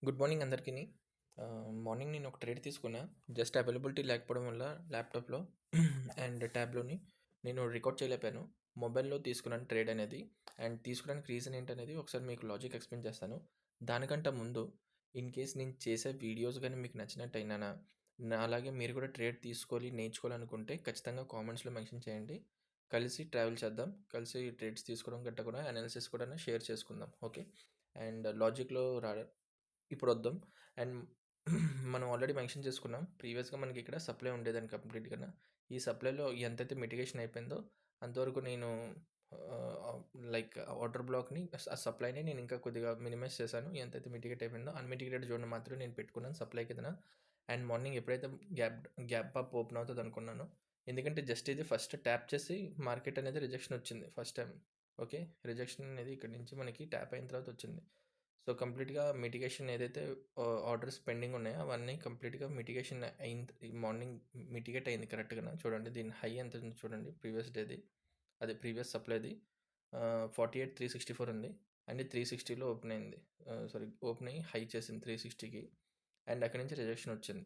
Good morning అందరికిని. Morning నేను ఒక trade తీసుకున్నా. జస్ట్ అవైలబిలిటీ లేకపోవడం వల్ల ల్యాప్‌టాప్‌లో అండ్ ట్యాబ్‌లోని నేను రికార్డ్ చేయలేకపోయాను. మొబైల్‌లో తీసుకున్నాను ట్రేడ్ అనేది. అండ్ తీసుకోవడానికి రీజన్ ఏంటనేది ఒకసారి మీకు లాజిక్ ఎక్స్‌ప్లెయిన్ చేస్తాను. దానికంటే ముందు ఇన్ కేస్ నేను చేసే వీడియోస్ గాని మీకు నచ్చినట్టయినానా, నాలాగే మీరు కూడా ట్రేడ్ తీసుకోవాలి, నేర్చుకోవాలనుకుంటే ఖచ్చితంగా కామెంట్స్‌లో మెన్షన్ చేయండి. కలిసి ట్రావెల్ చేద్దాం. కలిసి ట్రేడ్స్ తీసుకోవడం గట్టా కూడా అనాలిసిస్ కూడా షేర్ చేసుకుందాం. ఓకే. అండ్ లాజిక్‌లో ఇప్పుడొద్దాం. అండ్ మనం ఆల్రెడీ మెన్షన్ చేసుకున్నాం. ప్రీవియస్‌గా మనకి ఇక్కడ సప్లై ఉండేదని కంప్లీట్‌గాన. ఈ సప్లైలో ఎంతైతే మిటిగేషన్ అయిపోయిందో అంతవరకు నేను ఆహ్, లైక్ ఆర్డర్ బ్లాక్‌ని ఆ సప్లైని నేను ఇంకా కొద్దిగా మినిమైజ్ చేశాను. ఎంతైతే మిటిగేట్ అయిపోయిందో అన్‌మిటిగేటెడ్ జోన్‌ని మాత్రమే నేను పెట్టుకున్నాను సప్లై కిందన. అండ్ మార్నింగ్ ఎప్పుడైతే గ్యాప్ గ్యాప్ అప్ ఓపెన్ అవుతదనుకున్నానో, ఎందుకంటే జస్ట్ ఇది ఫస్ట్ ట్యాప్ చేసి మార్కెట్ అనేది రిజెక్షన్ వచ్చింది ఫస్ట్ టైమ్. ఓకే. రిజెక్షన్ అనేది ఇక్కడి నుంచి మనకి ట్యాప్ అయిన తర్వాత వచ్చింది. సో, కంప్లీట్‌గా మిటిగేషన్ ఏదైతే ఆర్డర్స్ పెండింగ్ ఉన్నాయో అవన్నీ కంప్లీట్‌గా మిటిగేషన్ అయింది. ఈ మార్నింగ్ మిటిగేట్ అయింది కరెక్ట్‌గాన. చూడండి దీని హై ఎంత ఉంది చూడండి ప్రీవియస్ డేది. అదే ప్రీవియస్ సప్లైది 48,364 ఉంది. అండ్ 360లో ఓపెన్ అయింది. సారీ ఓపెన్ అయ్యి హై చేసింది 360కి. అండ్ అక్కడి నుంచి రిజెక్షన్ వచ్చింది.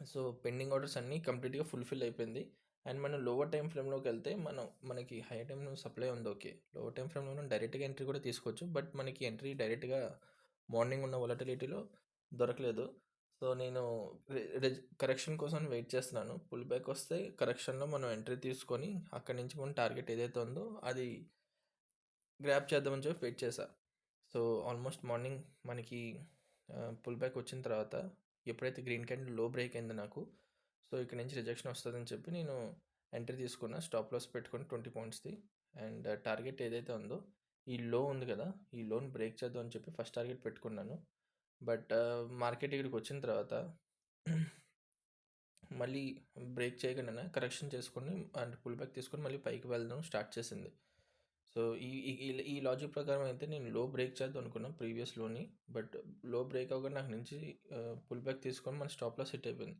సో, పెండింగ్ ఆర్డర్స్ అన్నీ కంప్లీట్‌గా ఫుల్‌ఫిల్ అయిపోయింది. అండ్ మనం లోవర్ టైమ్ ఫ్రేమ్‌లోకెళ్తే మనకి హైయర్ టైమ్ సప్లై ఉంది ఓకే. లోవర్ టైమ్ ఫ్రేమ్‌లో మనం డైరెక్ట్‌గా ఎంట్రీ కూడా తీసుకోవచ్చు. బట్ మనకి ఎంట్రీ డైరెక్ట్‌గా మార్నింగ్ ఉన్న వొలటిలిటీలో దొరకలేదు. సో, నేను కరెక్షన్ కోసం వెయిట్ చేస్తున్నాను. పుల్ బ్యాక్ వస్తే కరెక్షన్‌లో మనం ఎంట్రీ తీసుకొని అక్కడి నుంచి మన టార్గెట్ ఏదైతే ఉందో అది గ్రాబ్ చేద్దామని చెప్పి వెయిట్ చేశా. సో, ఆల్మోస్ట్ మార్నింగ్ మనకి పుల్ బ్యాక్ వచ్చిన తర్వాత ఎప్పుడైతే గ్రీన్ క్యాండిల్ లో బ్రేక్ అయిందో నాకు, సో, ఇక్కడ నుంచి రిజెక్షన్ వస్తదని చెప్పి నేను ఎంట్రీ తీసుకున్నా. స్టాప్ లాస్ పెట్టుకొని 20 పాయింట్స్‌ది. అండ్ టార్గెట్ ఏదైతే ఉందో, ఈ లో ఉంది కదా! ఈ లోని బ్రేక్ చేద్దాం అని చెప్పి ఫస్ట్ టార్గెట్ పెట్టుకున్నాను. బట్ మార్కెట్ ఇక్కడికి వచ్చిన తర్వాత మళ్ళీ బ్రేక్ చేయకుండానే కరెక్షన్ చేసుకొని అండ్ పుల్ బ్యాక్ తీసుకొని మళ్ళీ పైకి వెళ్ళడం స్టార్ట్ చేసింది. సో, ఈ ఈ ఈ ఈ లాజిక్ ప్రకారం అయితే నేను లో బ్రేక్ చేద్దాం అనుకున్నా ప్రీవియస్ లోని. బట్ లో బ్రేక్ అవ్వగానే నాకు నుంచి పుల్ బ్యాక్ తీసుకొని మన స్టాప్ లాస్ హిట్ అయిపోయింది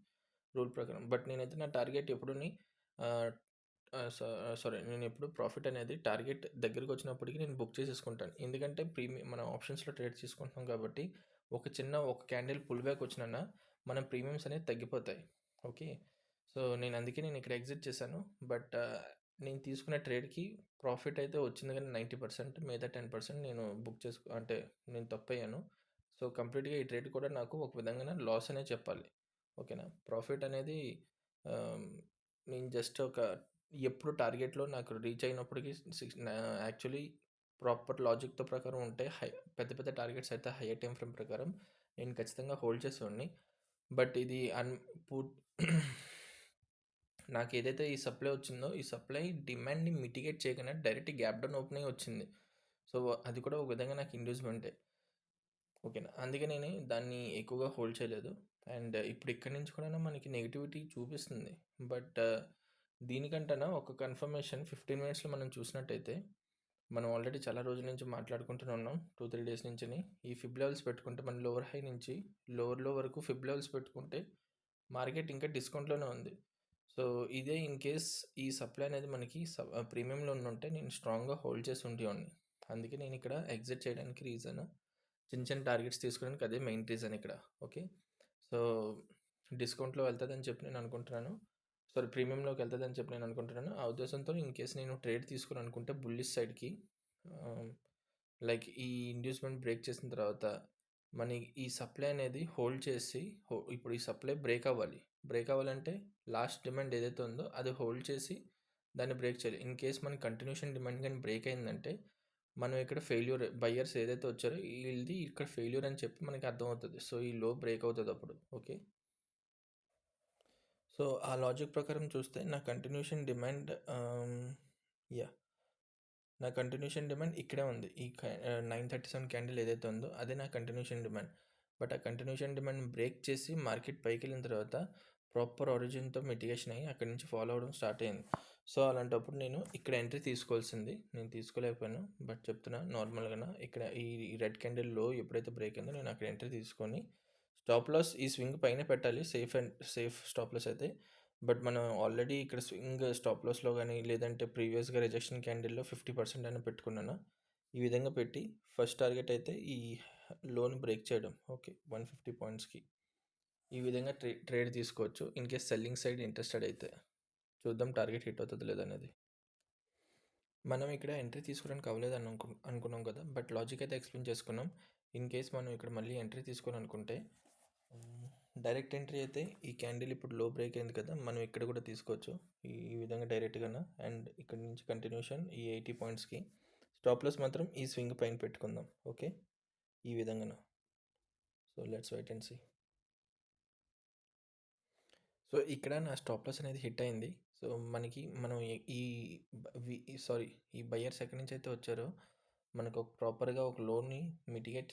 రూల్ ప్రకారం. బట్ నేనైతే నా టార్గెట్ ఎప్పుడుని ఆహ్, ఆహ్, స సారీ నేనెప్పుడు ప్రాఫిట్ అనేది టార్గెట్ దగ్గరకొచ్చినప్పటికి నేను బుక్ చేసేసుకుంటాను. ఎందుకంటే మనం ఆప్షన్స్‌లో ట్రేడ్ తీసుకుంటున్నాం కాబట్టి ఒక క్యాండిల్ పుల్ బ్యాక్ వచ్చినన్నా మన ప్రీమియమ్స్ అనేవి తగ్గిపోతాయి. ఓకే. సో, నేను ఇక్కడ ఎగ్జిట్ చేశాను. బట్ నేను తీసుకున్న ట్రేడ్‌కి ప్రాఫిట్ అయితే వచ్చింది గానీ 90% మిగతా 10% నేను అంటే నేను తప్పయ్యాను. సో, కంప్లీట్‌గా ఈ ట్రేడ్ కూడా నాకు ఒక విధంగాన లాస్ అనే చెప్పాలి. ఓకేనా. ప్రాఫిట్ అనేది ఆహ్, నేను జస్ట్ ఎప్పుడు టార్గెట్‌లో నాకు రీచ్ అయినప్పటికి యాక్చువల్లీ ప్రాపర్ లాజిక్‌తో ప్రకారం ఉంటే పెద్ద పెద్ద టార్గెట్స్ అయితే హైయర్ టైమ్ ఫ్రేమ్ ప్రకారం నేను ఖచ్చితంగా హోల్డ్ చేసేవాడిని. బట్ ఇది పూర్ నాకేదైతే ఈ సప్లై వచ్చిందో, ఈ సప్లై డిమాండ్‌ని మిటిగేట్ చేయకుండా డైరెక్ట్ గ్యాప్ డౌన్ ఓపెన్ అయ్యి వచ్చింది. సో, అది కూడా ఒక విధంగా నాకు ఇండ్యూస్‌మెంటే. ఓకేనా. అందుకే నేను దాన్ని ఎక్కువగా హోల్డ్ చేయలేదు. అండ్ ఇప్పుడు ఇక్కడి నుంచి కూడా మనకి నెగటివిటీ చూపిస్తుంది. బట్ దీనికంటేనా ఒక కన్ఫర్మేషన్ 15 మినిట్స్‌లో మనం చూసినట్టయితే, మనం ఆల్రెడీ చాలా రోజుల నుంచి మాట్లాడుకుంటూనే ఉన్నాం. 2, 3 డేస్ నుంచిని. ఈ ఫిబ్ లెవెల్స్ పెట్టుకుంటే మన లోవర్ హై నుంచి లోవర్ లో వరకు ఫిబ్ లెవెల్స్ పెట్టుకుంటే మార్కెట్ ఇంకా డిస్కౌంట్‌లోనే ఉంది. సో, ఇదే ఇన్ కేస్ ఈ సప్లై అనేది మనకి ప్రీమియంలో ఉండుంటే నేను స్ట్రాంగ్‌గా హోల్డ్ చేసి ఉండేవాడిని. అందుకే నేను ఇక్కడ ఎగ్జిట్ చేయడానికి రీజన్ చిన్న చిన్న టార్గెట్స్ తీసుకోవడానికి అదే మెయిన్ రీజన్ ఇక్కడ. ఓకే. సో, డిస్కౌంట్‌లో వెళ్తదని చెప్పి నేను అనుకుంటున్నాను. సారీ ప్రీమియంలోకి వెళ్తదని చెప్పి నేను అనుకుంటున్నాను. ఆ ఉద్దేశంతో ఇన్ కేస్ నేను ట్రేడ్ తీసుకోవాలనుకుంటే బుల్లిష్ సైడ్‌కి ఆహ్, లైక్ ఈ ఇండ్యూస్‌మెంట్ బ్రేక్ చేసిన తర్వాత ఈ సప్లై అనేది హోల్డ్ చేసి ఇప్పుడు ఈ సప్లై బ్రేక్ అవ్వాలి. బ్రేక్ అవ్వాలంటే లాస్ట్ డిమాండ్ ఏదైతే ఉందో అది హోల్డ్ చేసి దాన్ని బ్రేక్ చేయాలి. ఇన్ కేస్ మన కంటిన్యూషన్ డిమాండ్ గాని బ్రేక్ అయిందంటే మనం ఇక్కడ ఫెయిల్యూర్ బయర్స్ ఏదైతే వచ్చారో ఈళ్ళది ఇక్కడ ఫెయిల్యూర్ అని చెప్పి మనకి అర్థమవుతది. సో, ఈ లో బ్రేక్ అవుతదప్పుడు. ఓకే. సో, ఆ లాజిక్ ప్రకారం చూస్తే నా కంటిన్యూషన్ డిమాండ్ యాహ్! నా కంటిన్యూషన్ డిమాండ్ ఇక్కడే ఉంది. 937 క్యాండిల్ ఏదైతే ఉందో అదే నా కంటిన్యూషన్ డిమాండ్. బట్ ఆ కంటిన్యూషన్ డిమాండ్ బ్రేక్ చేసి మార్కెట్ పైకెళ్ళిన తర్వాత ప్రాపర్ ఒరిజిన్‌తో మిటిగేషన్ అయ్యి అక్కడి నుంచి ఫాలో అవ్వడం స్టార్ట్ అయింది. సో, అలాంటప్పుడు నేను ఇక్కడ ఎంట్రీ తీసుకోవాల్సింది. నేను తీసుకోలేకపోయాను. బట్ చెప్తున్నా నార్మల్‌గాన ఇక్కడ ఈ రెడ్ క్యాండిల్ లో ఎప్పుడైతే బ్రేక్ అయిందో నేను అక్కడ ఎంట్రీ తీసుకొని స్టాప్ లాస్ ఈ స్వింగ్ పైనే పెట్టాలి. సేఫ్ స్టాప్ లాస్ అయితే. బట్ మనం ఆల్రెడీ ఇక్కడ స్వింగ్ స్టాప్ లాస్‌లో గాని, లేదంటే ప్రీవియస్‌గా రిజెక్షన్ క్యాండిల్‌లో 50% అయినా పెట్టుకున్నాను. ఈ విధంగా పెట్టి ఫస్ట్ టార్గెట్ అయితే ఈ లోని బ్రేక్ చేయడం. ఓకే. 150 పాయింట్స్‌కి. ఈ విధంగా ట్రేడ్ తీసుకోవచ్చు. In case selling side interested అయితే. చూద్దాం టార్గెట్ హిట్ అవుతదో లేదనేది. మనం ఇక్కడ ఎంట్రీ తీసుకోవడానికి అవ్వలేదు అనుకున్నాం కదా! బట్ లాజిక్ అయితే ఎక్స్‌ప్లెయిన్ చేసుకున్నాం. ఇన్ కేస్ మనం ఇక్కడ మళ్ళీ ఎంట్రీ తీసుకోవాలనుకుంటే డైరెక్ట్ ఎంట్రీ అయితే ఈ క్యాండిల్ ఇప్పుడు లో బ్రేక్ అయింది కదా! మనం ఇక్కడ కూడా తీసుకోవచ్చు. ఈ విధంగా డైరెక్ట్‌గాన అండ్ ఇక్కడ నుంచి కంటిన్యూషన్ ఈ 80 పాయింట్స్‌కి. స్టాప్ లాస్ మాత్రం ఈ స్వింగ్ పైన పెట్టుకుందాం. ఓకే. ఈ విధంగాన. So, let's wait and see. So, ఇక్కడ నా స్టాప్ లాస్ అనేది హిట్ అయింది. సో, మనం ఈ బ వి సారీ ఈ బయర్స్ ఎక్కడి నుంచి అయితే వచ్చారో మనకు ఒక ప్రాపర్‌గా ఒక లోన్‌ని మిటిగేట్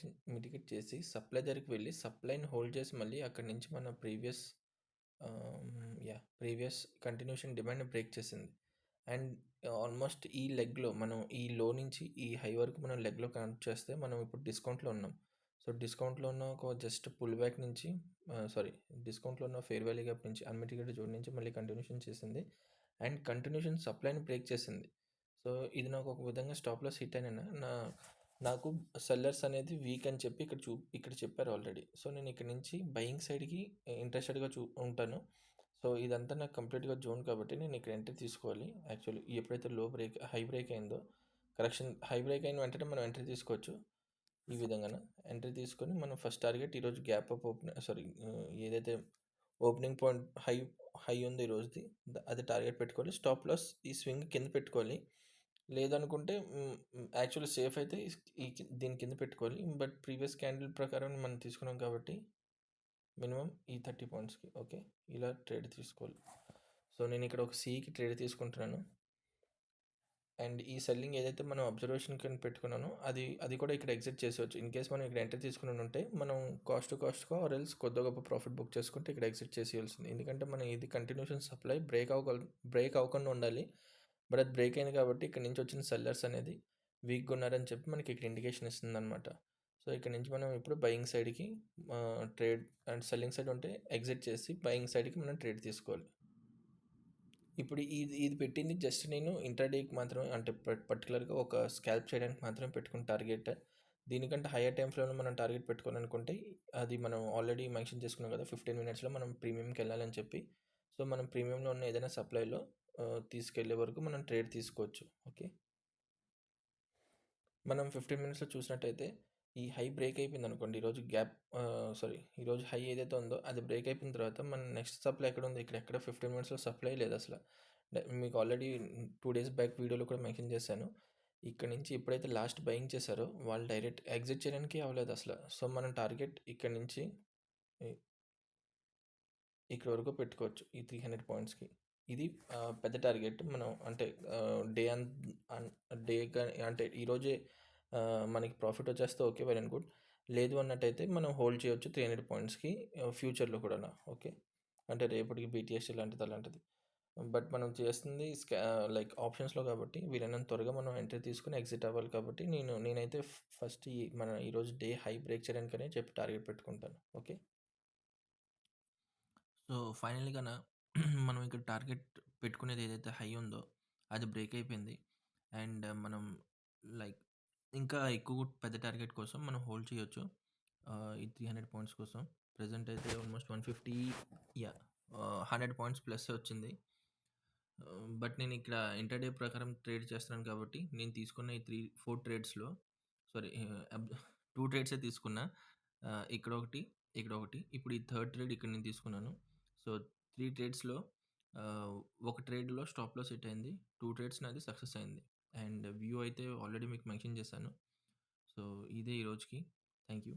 చేసి సప్లై దగ్గరికి వెళ్ళి సప్లైని హోల్డ్ చేసి మళ్ళీ అక్కడి నుంచి మన ప్రీవియస్ కంటిన్యూషన్ డిమాండ్‌ని బ్రేక్ చేసింది. అండ్ ఆల్మోస్ట్ ఈ లెగ్‌లో మనం ఈ లో నుంచి ఈ హై వరకు మనం లెగ్‌లో కౌంట్ చేస్తే మనం ఇప్పుడు డిస్కౌంట్‌లో ఉన్నాం. సో, డిస్కౌంట్‌లో ఉన్న ఒక జస్ట్ పుల్ బ్యాక్ నుంచి డిస్కౌంట్‌లో ఉన్న ఫెయిర్ వాల్యూ గ్యాప్ నుంచి అన్‌మిటిగేటెడ్ జోన్ నుంచి మళ్ళీ కంటిన్యూషన్ చేసింది. అండ్ కంటిన్యూషన్ సప్లైని బ్రేక్ చేసింది. సో, ఇది నాకు ఒక విధంగా స్టాప్ లాస్ హిట్ అయిన నాకు సెల్లర్స్ అనేది వీక్ అని చెప్పి ఇక్కడ చెప్పారు ఆల్రెడీ. సో, నేను ఇక్కడ నుంచి బయింగ్ సైడ్‌కి ఇంట్రెస్టెడ్‌గా ఉంటాను. సో, ఇదంతా నాకు కంప్లీట్‌గా జోన్ కాబట్టి నేను ఇక్కడ ఎంట్రీ తీసుకోవాలి. యాక్చువల్లీ ఎప్పుడైతే హై బ్రేక్ అయిందో హై బ్రేక్ అయిన వెంటనే మనం ఎంట్రీ తీసుకోవచ్చు. ఈ విధంగాన ఎంట్రీ తీసుకొని మనం ఫస్ట్ టార్గెట్ ఈరోజు గ్యాప్ అప్ ఏదైతే ఓపెనింగ్ పాయింట్ హై ఉంది ఈరోజుది అది టార్గెట్ పెట్టుకోవాలి. స్టాప్ లాస్ ఈ స్వింగ్ కింద పెట్టుకోవాలి. లేదనుకుంటే యాక్చువల్లీ సేఫ్ అయితే దీని కింద పెట్టుకోవాలి. బట్ ప్రీవియస్ క్యాండిల్ ప్రకారం మనం తీసుకున్నాం కాబట్టి మినిమం ఈ 30 పాయింట్స్‌కి. ఓకే. ఇలా ట్రేడ్ తీసుకోవాలి. సో, నేను ఇక్కడ ఒక సికి ట్రేడ్ తీసుకుంటున్నాను. అండ్ ఈ సెల్లింగ్ ఏదైతే మనం అబ్జర్వేషన్ కింద పెట్టుకున్నానో అది కూడా ఇక్కడ ఎగ్జిట్ చేసేవచ్చు. ఇన్ కేస్ మనం ఇక్కడ ఎంట్రీ తీసుకుని ఉంటే మనం కాస్ట్ టు కాస్ట్‌గా ఆర్ ఎల్స్ కొద్దో గొప్ప ప్రాఫిట్ బుక్ చేసుకుంటే ఇక్కడ ఎగ్జిట్ చేసేయాల్సింది. ఎందుకంటే మనం ఇది కంటిన్యూషన్ సప్లై బ్రేక్ అవ్వకుండా ఉండాలి. బట్ అది బ్రేక్ అయింది కాబట్టి ఇక్కడ నుంచి వచ్చిన సెల్లర్స్ అనేది వీక్‌గా ఉన్నారని చెప్పి మనకి ఇక్కడ ఇండికేషన్ ఇస్తుందన్నమాట. సో, ఇక్కడ నుంచి మనం ఇప్పుడు బయింగ్ సైడ్‌కి ట్రేడ్ అండ్ సెల్లింగ్ సైడ్ ఉంటే ఎగ్జిట్ చేసి బయింగ్ సైడ్‌కి మనం ట్రేడ్ తీసుకోవాలి. ఇప్పుడు ఇది పెట్టింది జస్ట్ నేను ఇంట్రాడేకి మాత్రమే, అంటే పర్టికులర్గా ఒక స్కాల్ప్ చేయడానికి మాత్రమే పెట్టుకున్న టార్గెట్. దీనికంటే హయ్యర్ టైమ్ ఫ్రేమ్‌లో మనం టార్గెట్ పెట్టుకోవాలనుకుంటే అది మనం ఆల్రెడీ మెన్షన్ చేసుకున్నాం కదా! 15 మినిట్స్‌లో మనం ప్రీమియంకి వెళ్ళాలని చెప్పి. సో, మనం ప్రీమియంలో ఉన్న ఏదైనా సప్లైలో తీసుకెళ్ళే వరకు మనం ట్రేడ్ తీసుకోవచ్చు. ఓకే. మనం 15 మినిట్స్‌లో చూసినట్టయితే ఈ హై బ్రేక్ అయిపోయిందనుకోండి. ఈరోజు హై ఏదైతే ఉందో అది బ్రేక్ అయిపోయిన తర్వాత మన నెక్స్ట్ సప్లై ఎక్కడుంది? ఇక్కడెక్కడ 15 మినిట్స్‌లో సప్లై లేదసల. మీకు ఆల్రెడీ 2 డేస్ బ్యాక్ వీడియోలో కూడా మెన్షన్ చేశాను. ఇక్కడ నుంచి ఎప్పుడైతే లాస్ట్ బయింగ్ చేశారో వాళ్ళు డైరెక్ట్ ఎగ్జిట్ చేయడానికి అవ్వలేదసల. సో, మనం టార్గెట్ ఇక్కడ నుంచి ఇ ఇక్కడ వరకు పెట్టుకోవచ్చు. ఈ 300 పాయింట్స్‌కి. ఇది పెద్ద టార్గెట్. మనం అంటే డే అన్ అన్ డే గాని అంటే ఈరోజే మనకి ప్రాఫిట్ వచ్చేస్తే ఓకే. Well and good. లేదు అన్నట్టయితే మనం హోల్డ్ చేయొచ్చు 300 పాయింట్స్‌కి ఫ్యూచర్‌లో కూడాన. ఓకే. అంటే రేపటికి బీటీఎస్ ఇలాంటిది అలాంటిది. బట్ మనం చేస్తుంది లైక్ ఆప్షన్స్‌లో కాబట్టి వీలైనంత త్వరగా మనం ఎంట్రీ తీసుకొని ఎగ్జిట్ అవ్వాలి కాబట్టి నేనైతే ఫస్ట్ మన ఈరోజు డే హై బ్రేక్ చేయడానికనే చెప్పి టార్గెట్ పెట్టుకుంటాను. ఓకే. సో, ఫైనల్‌గాన మనం ఇక్కడ టార్గెట్ పెట్టుకునేది ఏదైతే హై ఉందో అది బ్రేక్ అయిపోయింది. అండ్ మనం లైక్ ఇంకా ఎక్కువ పెద్ద టార్గెట్ కోసం మనం హోల్డ్ చేయొచ్చు. ఈ 300 పాయింట్స్ కోసం. ప్రెజెంట్ అయితే ఆల్మోస్ట్ 150 యాహ్! 100 పాయింట్స్ ప్లస్సే వచ్చింది. బట్ నేను ఇక్కడ ఇంటర్‌డే ప్రకారం ట్రేడ్ చేస్తున్నాను కాబట్టి నేను తీసుకున్న ఈ 4 ట్రేడ్స్‌లో సారీ 2 ట్రేడ్సే తీసుకున్నా. ఇక్కడొకటి, ఇక్కడొకటి. ఇప్పుడు ఈ థర్డ్ ట్రేడ్ ఇక్కడ నేను తీసుకున్నాను. సో, 3 ట్రేడ్స్‌లో ఆహ్, ఒక ట్రేడ్‌లో స్టాప్ లాస్ హిట్ అయింది. 2 ట్రేడ్స్ నాది సక్సెస్ అయింది. అండ్ వ్యూ అయితే ఆల్రెడీ మీకు మెన్షన్ చేశాను. సో, ఇదే ఈ రోజుకి. Thank you.